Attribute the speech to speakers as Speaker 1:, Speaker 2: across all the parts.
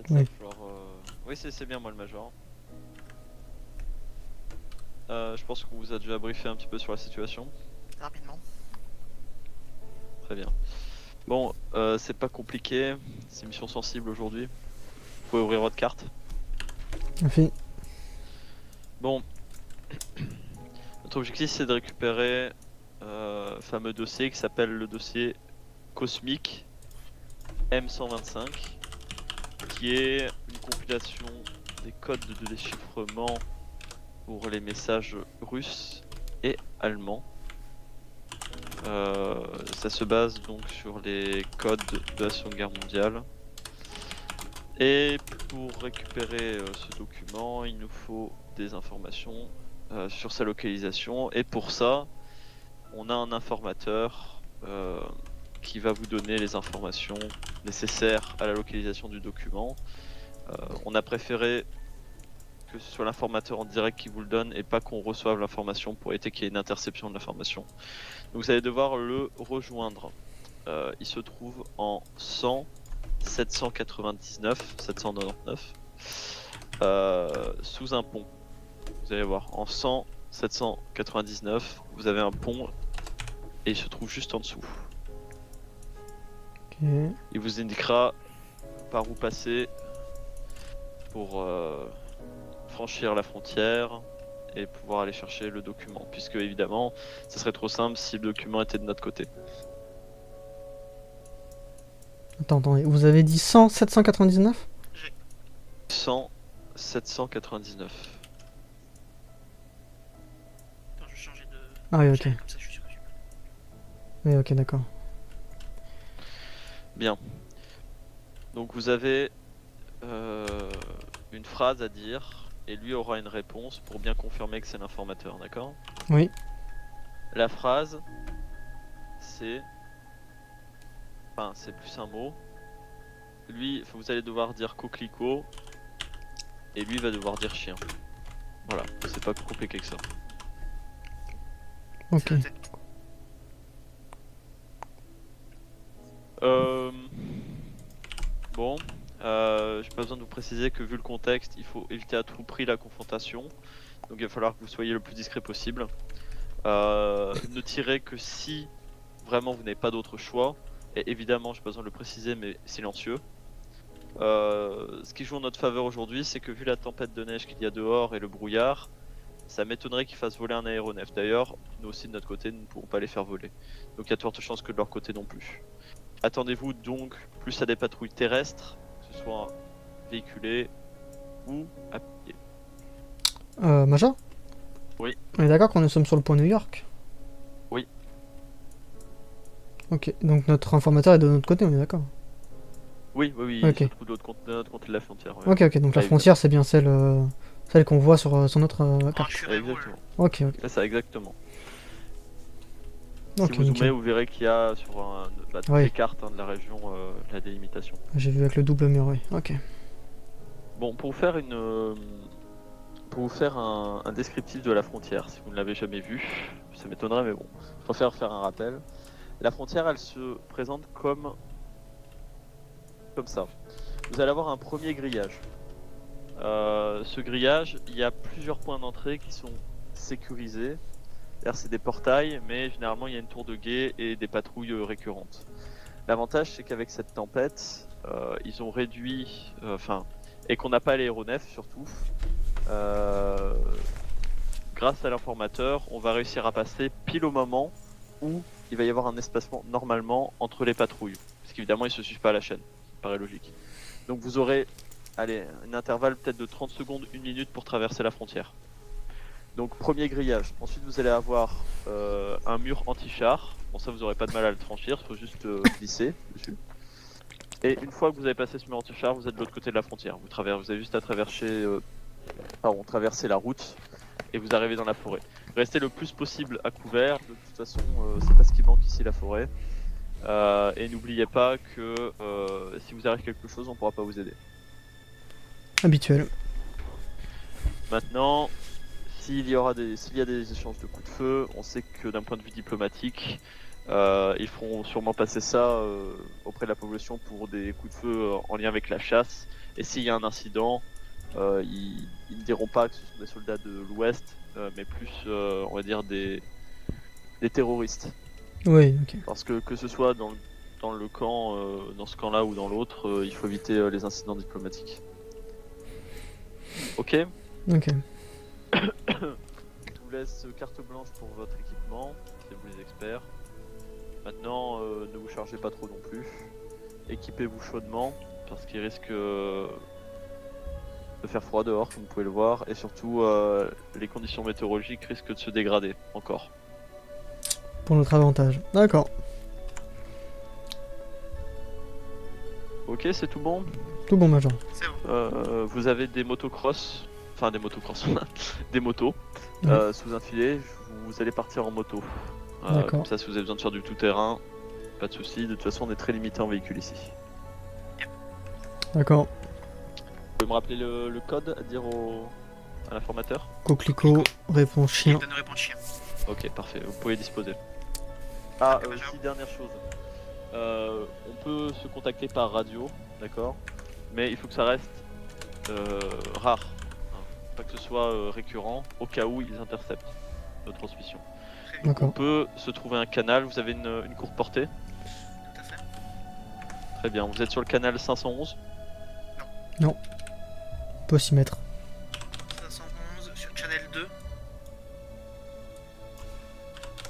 Speaker 1: Oui.
Speaker 2: Oui, c'est bien moi le major. Je pense qu'on vous a déjà briefé un petit peu sur la situation.
Speaker 3: Rapidement.
Speaker 2: Très bien. Bon, c'est pas compliqué, c'est mission sensible aujourd'hui. Vous pouvez ouvrir votre carte.
Speaker 1: Enfin,
Speaker 2: Bon, notre objectif c'est de récupérer un fameux dossier qui s'appelle le dossier cosmique M125, qui est une compilation des codes de déchiffrement pour les messages russes et allemands. Ça se base donc sur les codes de la Seconde Guerre mondiale. Et pour récupérer ce document, il nous faut des informations sur sa localisation. Et pour ça, on a un informateur qui va vous donner les informations nécessaires à la localisation du document. On a préféré que ce soit l'informateur en direct qui vous le donne et pas qu'on reçoive l'information pour éviter qu'il y ait une interception de l'information. Donc vous allez devoir le rejoindre. Il se trouve en 100 799 799 sous un pont. Vous allez voir, en 100 799, vous avez un pont et il se trouve juste en dessous.
Speaker 1: ok.
Speaker 2: Il vous indiquera par où passer pour franchir la frontière et pouvoir aller chercher le document, puisque évidemment, ça serait trop simple si le document était de notre côté.
Speaker 1: Attendez, vous avez dit 100, 799
Speaker 2: 100 799.
Speaker 3: Attends, je vais changer de.
Speaker 1: Ah oui, ok.
Speaker 3: chaîne, comme ça, je suis sûr que tu peux.
Speaker 1: Oui, ok, d'accord.
Speaker 2: Bien. Donc vous avez une phrase à dire et lui aura une réponse pour bien confirmer que c'est l'informateur, d'accord?
Speaker 1: Oui.
Speaker 2: La phrase, c'est... Enfin, c'est plus un mot. Lui, vous allez devoir dire coquelicot et lui va devoir dire chien. Voilà, c'est pas plus compliqué que ça.
Speaker 1: Ok.
Speaker 3: C'est noté.
Speaker 2: Bon, j'ai pas besoin de vous préciser que vu le contexte, il faut éviter à tout prix la confrontation. Donc il va falloir que vous soyez le plus discret possible. Ne tirez que si vraiment vous n'avez pas d'autre choix. Et évidemment, j'ai pas besoin de le préciser, mais silencieux. Ce qui joue en notre faveur aujourd'hui, c'est que vu la tempête de neige qu'il y a dehors et le brouillard, ça m'étonnerait qu'ils fassent voler un aéronef. D'ailleurs, nous aussi de notre côté, nous ne pourrons pas les faire voler. Donc il y a de fortes chances que de leur côté non plus. Attendez-vous donc plus à des patrouilles terrestres, que ce soit véhiculées ou à pied.
Speaker 1: Major
Speaker 2: Oui.
Speaker 1: On est d'accord qu'on nous sommes sur le pont New York?
Speaker 2: Oui.
Speaker 1: Ok, donc notre informateur est de notre côté, on est d'accord?
Speaker 2: Oui, oui, oui,
Speaker 1: Ok.
Speaker 2: il se trouve de l'autre côté de la frontière. Ouais.
Speaker 1: Ok, ok, donc la
Speaker 2: Ah,
Speaker 1: frontière c'est bien celle, celle qu'on voit sur notre carte.
Speaker 3: Rassurez-vous,
Speaker 2: exactement.
Speaker 1: Ok, ok.
Speaker 2: C'est ça, exactement.
Speaker 1: Ok,
Speaker 2: Si vous zoomez,
Speaker 1: nickel.
Speaker 2: vous verrez qu'il y a sur toutes
Speaker 1: Oui.
Speaker 2: les cartes de la région la délimitation.
Speaker 1: J'ai vu avec le double mur, oui. Ok.
Speaker 2: Bon, pour vous faire un descriptif de la frontière, si vous ne l'avez jamais vu, ça m'étonnerait, mais bon, je préfère faire un rappel. La frontière, elle se présente comme ça. Vous allez avoir un premier grillage. Ce grillage, il y a plusieurs points d'entrée qui sont sécurisés. D'ailleurs, c'est des portails, mais généralement, il y a une tour de guet et des patrouilles récurrentes. L'avantage, c'est qu'avec cette tempête, ils ont réduit, et qu'on n'a pas l'aéronef surtout. Grâce à l'informateur, on va réussir à passer pile au moment où il va y avoir un espacement normalement entre les patrouilles. Parce qu'évidemment, ils se suivent pas à la chaîne, ça paraît logique. Donc vous aurez, allez, un intervalle peut-être de 30 secondes, 1 minute pour traverser la frontière. Donc premier grillage. Ensuite, vous allez avoir un mur anti-char. Bon, ça, vous n'aurez pas de mal à le franchir, il faut juste glisser dessus. Et une fois que vous avez passé ce mur anti-char, vous êtes de l'autre côté de la frontière. Vous avez juste à traverser la route et vous arrivez dans la forêt. Restez le plus possible à couvert. De toute façon, c'est pas ce qui manque ici, la forêt. Et n'oubliez pas que si vous arrive quelque chose, on pourra pas vous aider.
Speaker 1: Habituel.
Speaker 2: Maintenant, s'il y a des échanges de coups de feu, on sait que d'un point de vue diplomatique, Ils feront sûrement passer ça auprès de la population pour des coups de feu en lien avec la chasse. Et s'il y a un incident, ils ne diront pas que ce sont des soldats de l'Ouest, mais plus, on va dire, des terroristes.
Speaker 1: Oui, ok.
Speaker 2: Parce que ce soit dans le camp, dans ce camp-là ou dans l'autre, il faut éviter les incidents diplomatiques. Ok.
Speaker 1: Ok.
Speaker 2: Je vous laisse carte blanche pour votre équipement, c'est vous les experts. Maintenant, ne vous chargez pas trop non plus. Équipez-vous chaudement, parce qu'il risque de faire froid dehors, comme vous pouvez le voir. Et surtout, les conditions météorologiques risquent de se dégrader encore.
Speaker 1: Pour notre avantage. D'accord.
Speaker 2: Ok, c'est tout bon.
Speaker 1: Tout bon, Major.
Speaker 3: C'est bon.
Speaker 2: Vous avez des motocross, enfin des motocross, des motos sous un filet. Vous allez partir en moto.
Speaker 1: D'accord.
Speaker 2: Comme ça, si vous avez besoin de faire du tout-terrain, pas de soucis. De toute façon, on est très limité en véhicule ici.
Speaker 1: D'accord.
Speaker 2: Vous pouvez me rappeler le code à dire à l'informateur?
Speaker 1: Coquelicot, réponse chien.
Speaker 3: Donne réponse chien.
Speaker 2: Ok, parfait. Vous pouvez disposer. Ah,
Speaker 3: Ok, Major.
Speaker 2: aussi, dernière chose. On peut se contacter par radio, d'accord? Mais il faut que ça reste rare. Hein. Pas que ce soit récurrent, au cas où ils interceptent notre transmission.
Speaker 3: Très bien.
Speaker 2: On
Speaker 1: D'accord.
Speaker 2: peut se trouver un canal. Vous avez une courte portée?
Speaker 3: Tout à fait.
Speaker 2: Très bien. Vous êtes sur le canal 511?
Speaker 1: On peut s'y mettre.
Speaker 3: 511 sur Channel 2.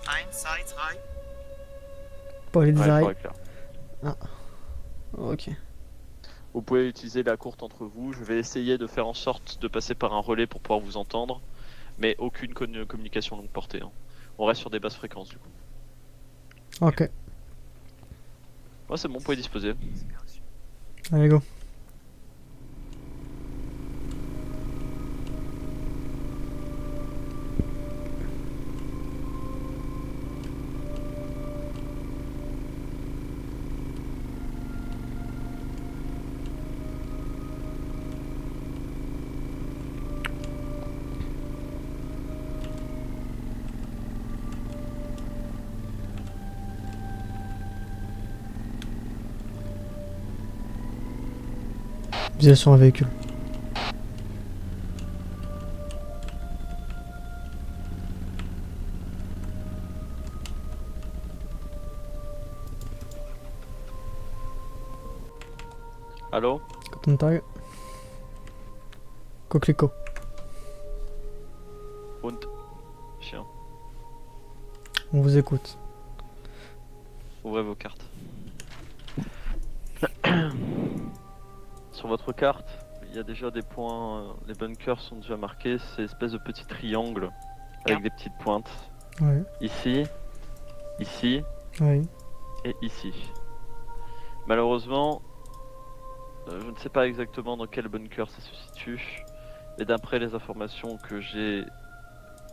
Speaker 3: Ein, zwei, drei.
Speaker 1: Pas les
Speaker 2: Ouais, il
Speaker 1: designs.
Speaker 2: faudrait que là.
Speaker 1: Ok.
Speaker 2: Vous pouvez utiliser la courte entre vous. Je vais essayer de faire en sorte de passer par un relais pour pouvoir vous entendre. Mais aucune communication longue portée. Hein. On reste sur des basses fréquences du coup.
Speaker 1: Ok.
Speaker 2: Ouais, c'est bon, vous pouvez disposer.
Speaker 3: C'est bien reçu.
Speaker 1: Allez, go. Visez sur un véhicule.
Speaker 2: Allô?
Speaker 1: Captain Tag. Coquelicot.
Speaker 2: Und? Chien.
Speaker 1: On vous écoute.
Speaker 2: Ouvrez vos cartes. Sur votre carte, il y a déjà des points. Les bunkers sont déjà marqués. C'est espèce de petits triangles avec des petites pointes.
Speaker 1: Ouais.
Speaker 2: Ici, ici
Speaker 1: Oui.
Speaker 2: et ici. Malheureusement, je ne sais pas exactement dans quel bunker ça se situe, mais d'après les informations que j'ai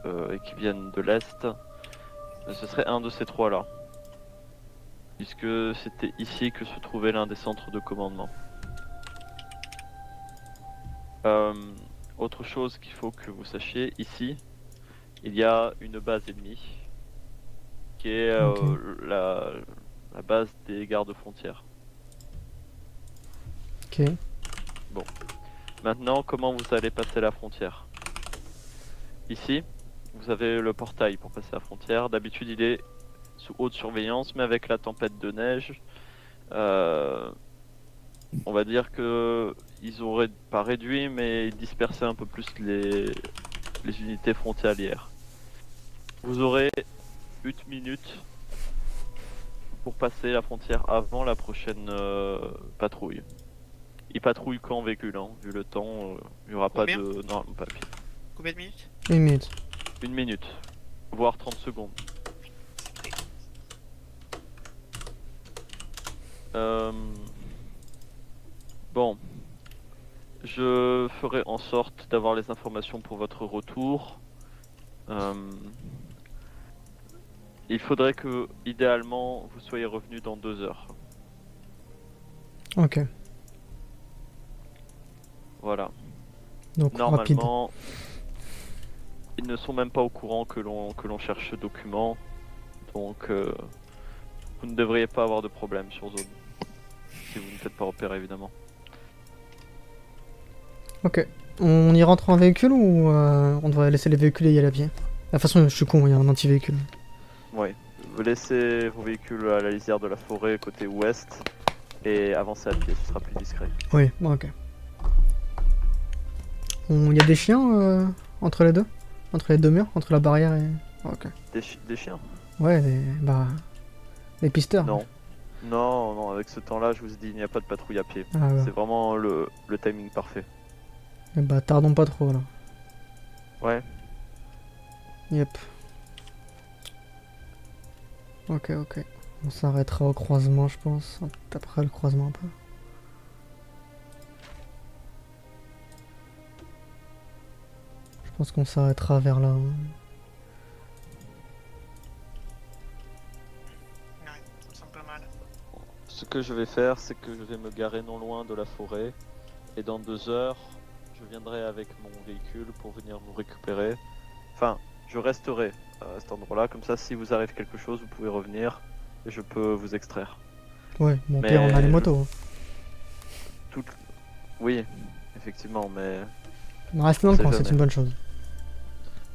Speaker 2: et qui viennent de l'Est, ce serait un de ces trois-là. Puisque c'était ici que se trouvait l'un des centres de commandement. Autre chose qu'il faut que vous sachiez, ici, il y a une base ennemie, qui est
Speaker 1: Ok.
Speaker 2: la base des gardes-frontières.
Speaker 1: Ok.
Speaker 2: Maintenant, comment vous allez passer la frontière? Ici, vous avez le portail pour passer la frontière. D'habitude, il est sous haute surveillance, mais avec la tempête de neige, on va dire que ils auraient pas réduit, mais dispersé un peu plus les unités frontalières. Vous aurez 8 minutes pour passer la frontière avant la prochaine patrouille. Ils patrouillent qu'en véhicule, hein. Vu le temps, il n'y aura pas
Speaker 3: Combien
Speaker 2: de... Non, pas à pied.
Speaker 3: Combien de minutes?
Speaker 1: 1 minute.
Speaker 2: 1 minute, voire 30 secondes.
Speaker 3: C'est prêt.
Speaker 2: Bon, je ferai en sorte d'avoir les informations pour votre retour. Il faudrait que, idéalement, vous soyez revenu dans 2 heures.
Speaker 1: Ok.
Speaker 2: Voilà.
Speaker 1: Donc rapide.
Speaker 2: Normalement, ils ne sont même pas au courant que l'on cherche ce document. Donc, Vous ne devriez pas avoir de problème sur zone. Si vous ne faites pas repérer évidemment.
Speaker 1: Ok. On y rentre en véhicule ou on devrait laisser les véhicules et y aller à pied? De toute façon, je suis con, il y a un anti-véhicule.
Speaker 2: Ouais. Vous laissez vos véhicules à la lisière de la forêt côté ouest et avancez à pied, ce sera plus discret.
Speaker 1: Oui, bon, ok. Il y a des chiens entre les deux? Entre les deux murs? Entre la barrière et... Ok.
Speaker 2: Des chiens?
Speaker 1: Ouais, bah... Les pisteurs.
Speaker 2: Non. Non, non, avec ce temps-là, je vous ai dit, il n'y a pas de patrouille à pied.
Speaker 1: Ah ouais.
Speaker 2: C'est vraiment le timing parfait.
Speaker 1: Eh bah, tardons pas trop, là.
Speaker 2: Ouais.
Speaker 1: Yep. Ok, ok. On s'arrêtera au croisement, je pense. On tapera le croisement un peu. Je pense qu'on s'arrêtera vers là. Hein.
Speaker 3: Ouais, ça me semble pas mal.
Speaker 2: Ce que je vais faire, c'est que je vais me garer non loin de la forêt. Et dans 2 heures, je viendrai avec mon véhicule pour venir vous récupérer. Enfin, je resterai à cet endroit-là. Comme ça, si vous arrive quelque chose, vous pouvez revenir. Et je peux vous extraire.
Speaker 1: Ouais, mon
Speaker 2: Mais
Speaker 1: pire, on a les
Speaker 2: je-
Speaker 1: motos. Hein.
Speaker 2: Tout... Oui, effectivement, mais
Speaker 1: On reste dans
Speaker 2: on
Speaker 1: le
Speaker 2: sait
Speaker 1: coin, c'est
Speaker 2: jamais.
Speaker 1: une bonne chose.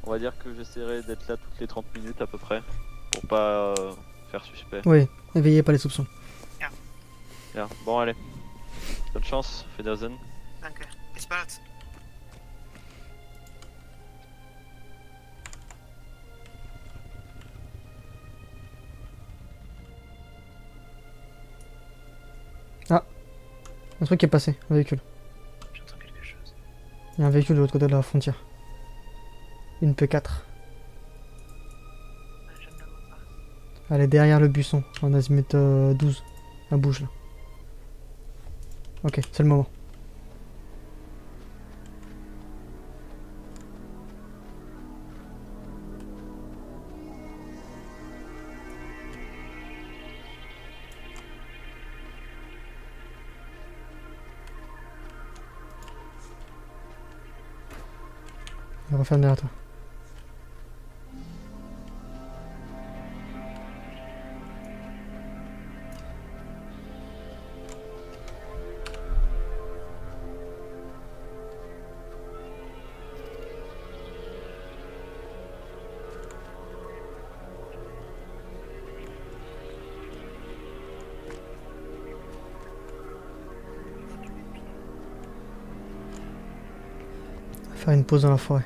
Speaker 2: On va dire que j'essaierai d'être là toutes les 30 minutes à peu près. Pour pas faire suspect.
Speaker 1: Oui, éveillez pas les soupçons.
Speaker 2: Bien. Bon, allez. Bonne chance, Federzen.
Speaker 3: Danke. Bis bald.
Speaker 1: Un truc qui est passé, un véhicule.
Speaker 3: J'entends quelque chose.
Speaker 1: Il y a un véhicule de l'autre côté de la frontière. Une P4.
Speaker 3: Je ne le vois pas.
Speaker 1: Elle est derrière le buisson, en azimut 12. Elle bouge là. Ok, c'est le moment. Elle referme derrière toi. Faire une pause dans la forêt.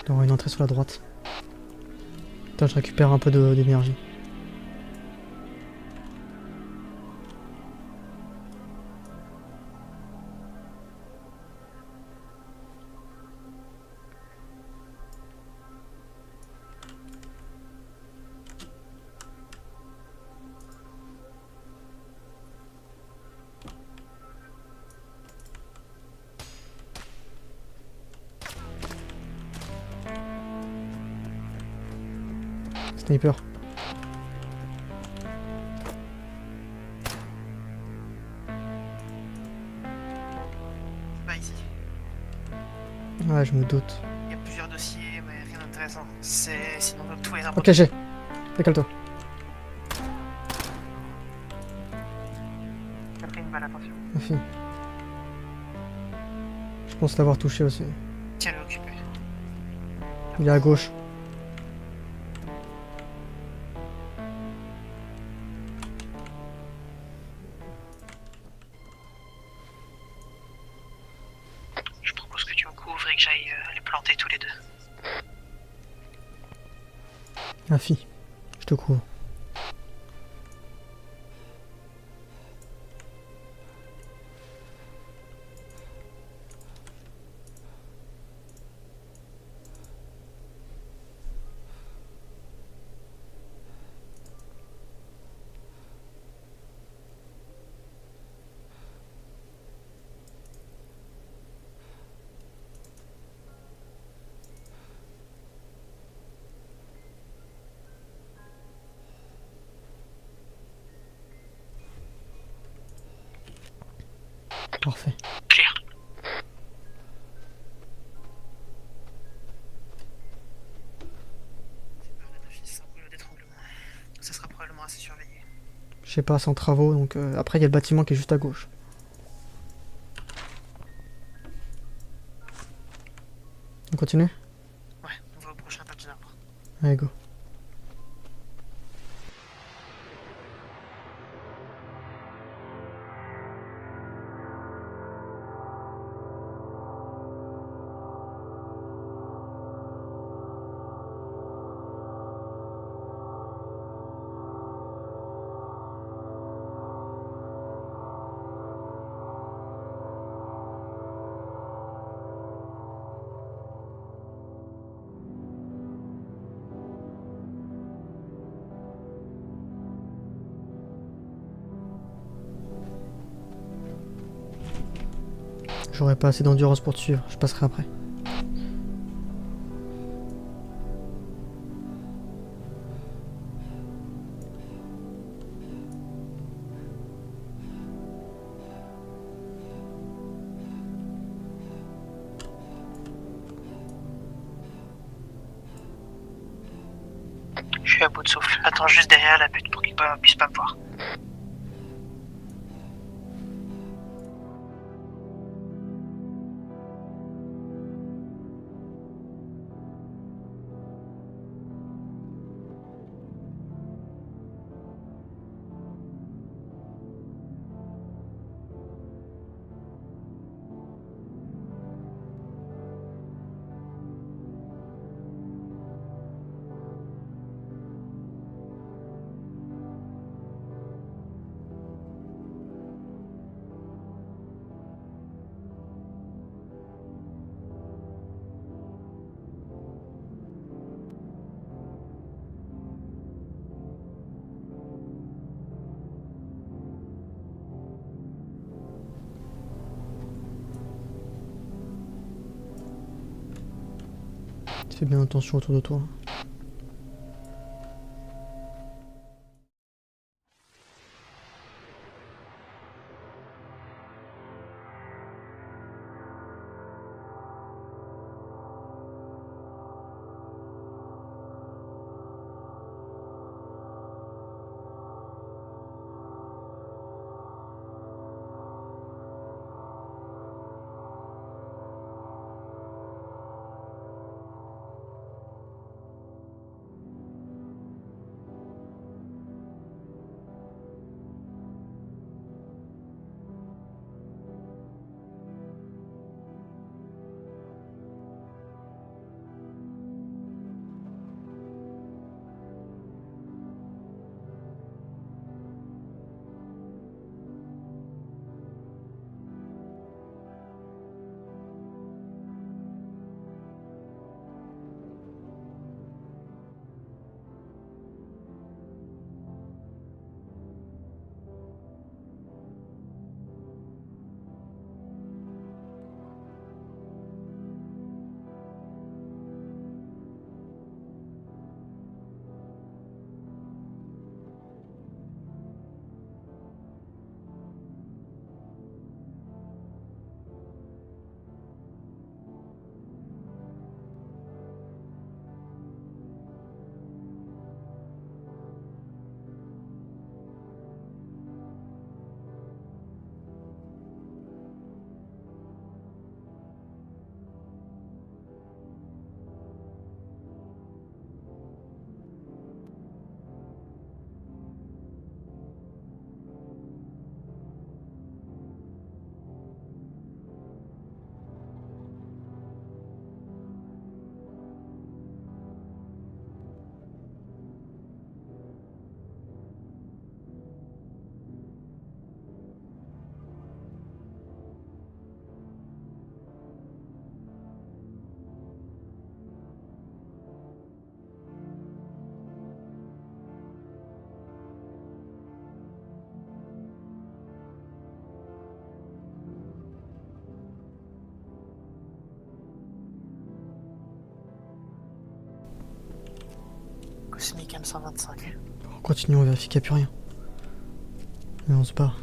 Speaker 1: Il y aura une entrée sur la droite. Attends, je récupère un peu d'énergie. Sniper.
Speaker 3: C'est pas ici.
Speaker 1: Ouais, je me doute.
Speaker 3: Il y a plusieurs dossiers, mais rien d'intéressant. Sinon, tout est
Speaker 1: Ok, j'ai. Décale-toi.
Speaker 3: J'ai pris une balle, attention.
Speaker 1: Ma fille. Je pense l'avoir touché aussi.
Speaker 3: Tiens-le occupé.
Speaker 1: Il est à gauche.
Speaker 3: Je propose que tu me couvres et que j'aille les planter tous les deux.
Speaker 1: Ma fille. Je te couvre. Parfait.
Speaker 3: Clair. Ça sera probablement assez surveillé.
Speaker 1: Je sais pas, sans travaux, donc après il y a le bâtiment qui est juste à gauche. On continue?
Speaker 3: Ouais, on va au prochain patch d'arbre.
Speaker 1: Allez, go. J'aurais pas assez d'endurance pour te suivre, je passerai après.
Speaker 3: Je suis à bout de souffle. Attends juste derrière la butte pour qu'il puisse pas me voir. Fais bien attention autour de toi. Cosmic M125.
Speaker 1: On continue, on vérifie qu'il n'y a plus rien. Et on se barre.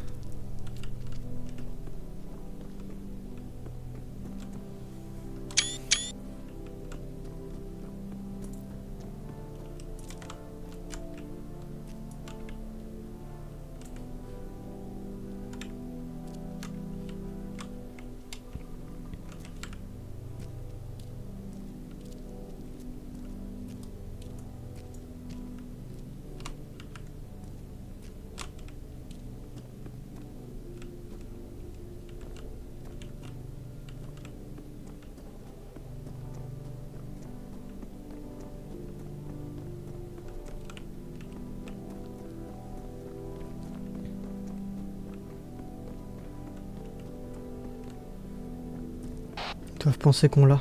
Speaker 1: peuvent penser qu'on l'a.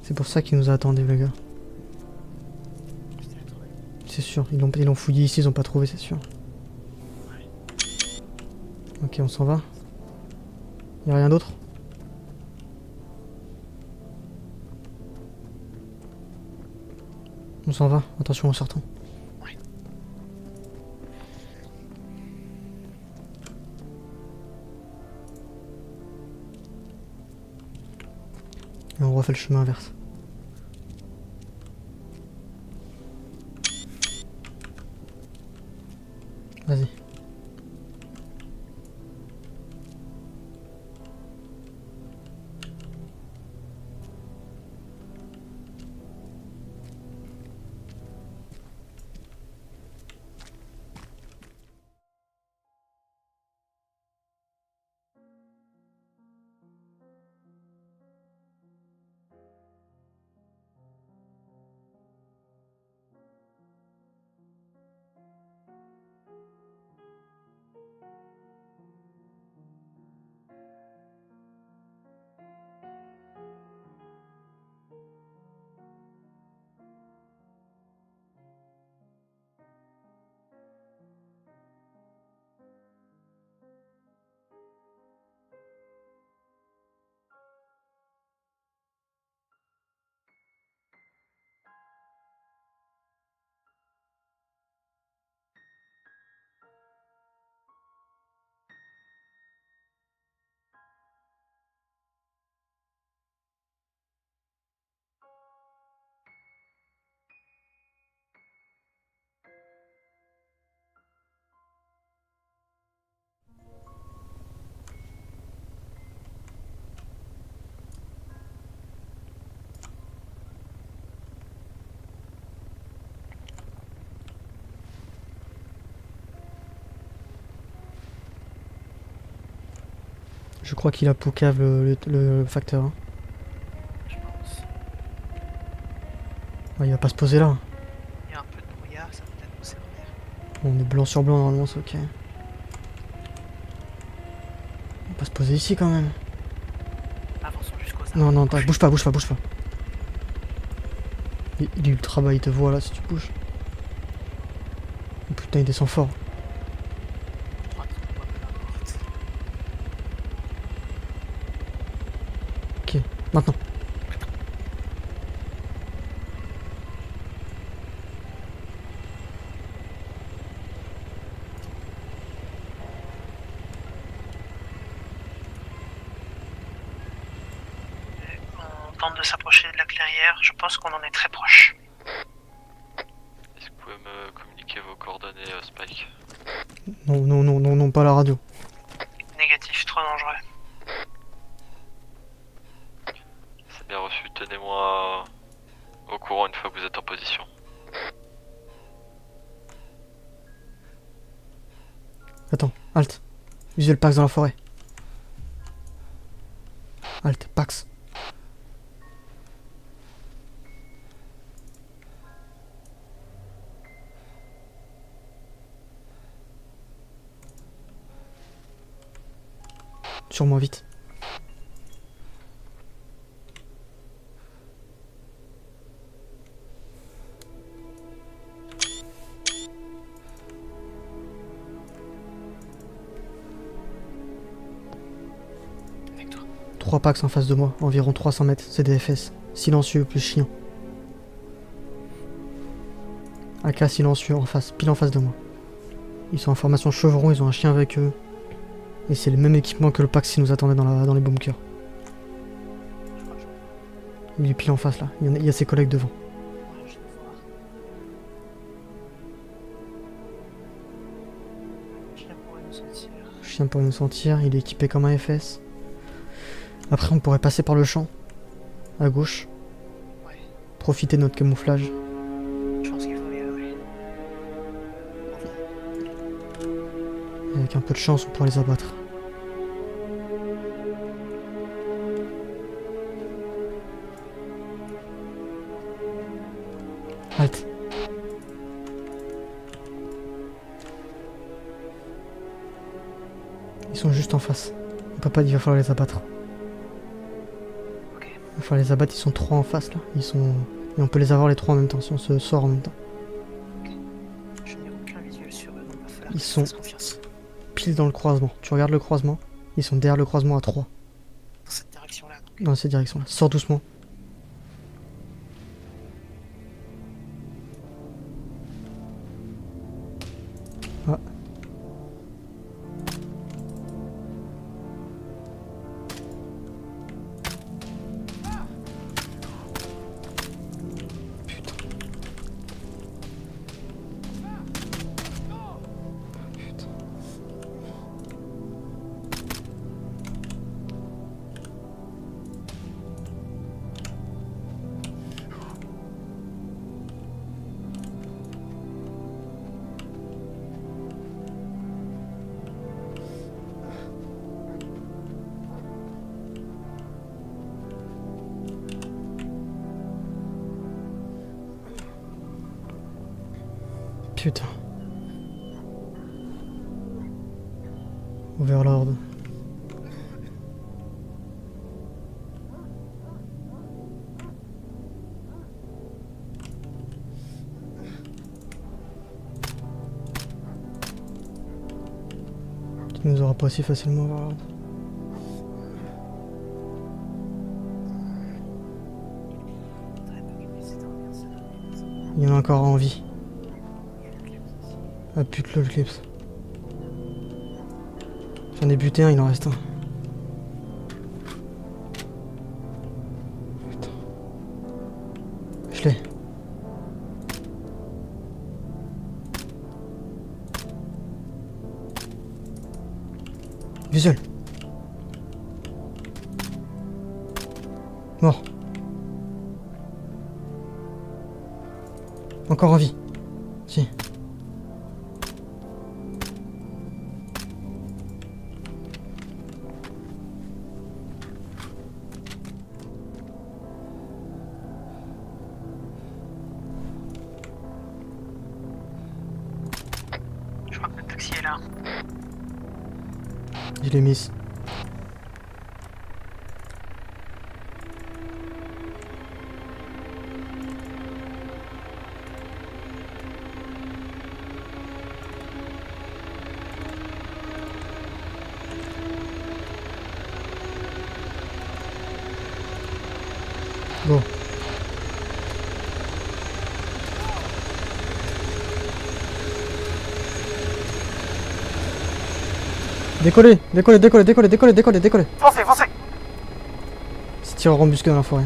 Speaker 1: C'est pour ça qu'ils nous a attendus, le gars. C'est sûr, ils l'ont fouillé ici, ils ont pas trouvé, c'est sûr. Ok, on s'en va. Y'a rien d'autre? On s'en va, attention en sortant.
Speaker 3: Ouais.
Speaker 1: Et on refait le chemin inverse. Vas-y. Je crois qu'il a poucave le facteur. Hein.
Speaker 3: Je pense.
Speaker 1: Ouais, il va pas se poser là.
Speaker 3: Il y a un peu de brouillard, ça peut être nous servir.
Speaker 1: On est blanc sur blanc normalement, c'est ok. Il va pas se poser ici quand même.
Speaker 3: Avançons jusqu'aux arbres.
Speaker 1: Non, non, bouge pas, bouge pas, bouge pas. Il est ultra bas, il te voit là si tu bouges. Oh, putain, il descend fort.
Speaker 3: Droite, on voit peu importe.
Speaker 1: Ok, maintenant.
Speaker 3: On tente de s'approcher de la clairière, je pense qu'on en est très proche.
Speaker 2: Est-ce que vous pouvez me communiquer vos coordonnées, Spike?
Speaker 1: Non, non, non, non, non, pas la radio.
Speaker 3: Négatif, trop dangereux.
Speaker 2: C'est bien reçu, tenez-moi au courant une fois que vous êtes en position.
Speaker 1: Attends, halte. Visuel Pax dans la forêt. Halte, Pax. Sur moi, vite.
Speaker 3: Avec toi.
Speaker 1: 3 Pax en face de moi, environ 300 mètres, c'est des FS. Silencieux plus chiant. AK silencieux en face, pile en face de moi. Ils sont en formation chevron, ils ont un chien avec eux. Et c'est le même équipement que le Pax qui nous attendait dans les bunkers.
Speaker 3: Je crois que je vais
Speaker 1: Il est pile en face là, il y a ses collègues devant.
Speaker 3: voir. Je vais voir. Chien pourrait nous sentir.
Speaker 1: Le chien pourrait nous sentir, il est équipé comme un FS. Après on pourrait passer par le champ, à gauche,
Speaker 3: Ouais,
Speaker 1: profiter de notre camouflage.
Speaker 3: je pense qu'il faut y aller.
Speaker 1: Et avec un peu de chance on pourra les abattre. Halte. Ils sont juste en face. On peut pas dire qu'il va falloir les abattre. Il va falloir les abattre, ils sont 3 en face là. Ils sont... Et on peut les avoir les 3 en même temps, si on se sort en même temps.
Speaker 3: Je n'ai aucun visuel sur eux, donc il va falloir
Speaker 1: Ils
Speaker 3: que je
Speaker 1: sont-
Speaker 3: fasse confiance.
Speaker 1: Pile dans le croisement. Tu regardes le croisement, ils sont derrière le croisement à 3.
Speaker 3: Dans cette direction-là. Donc.
Speaker 1: Dans cette direction-là. Sors doucement. Ah. Putain. Putain. Putain. Overlord. Tu nous auras pas si facilement, Overlord. Il y en a encore en vie. Ah pute, le clips. J'en ai buté un, il en reste un. Putain. Je l'ai. Visuel. Mort. Encore en vie. Si.
Speaker 3: Je crois que le taxi est là.
Speaker 1: Je l'ai mise. Bon. Décollez, décollez, décollez, décollez, décollez, décollez, décollez.
Speaker 3: Foncez, foncez!
Speaker 1: C'est tireur embusqué dans la forêt.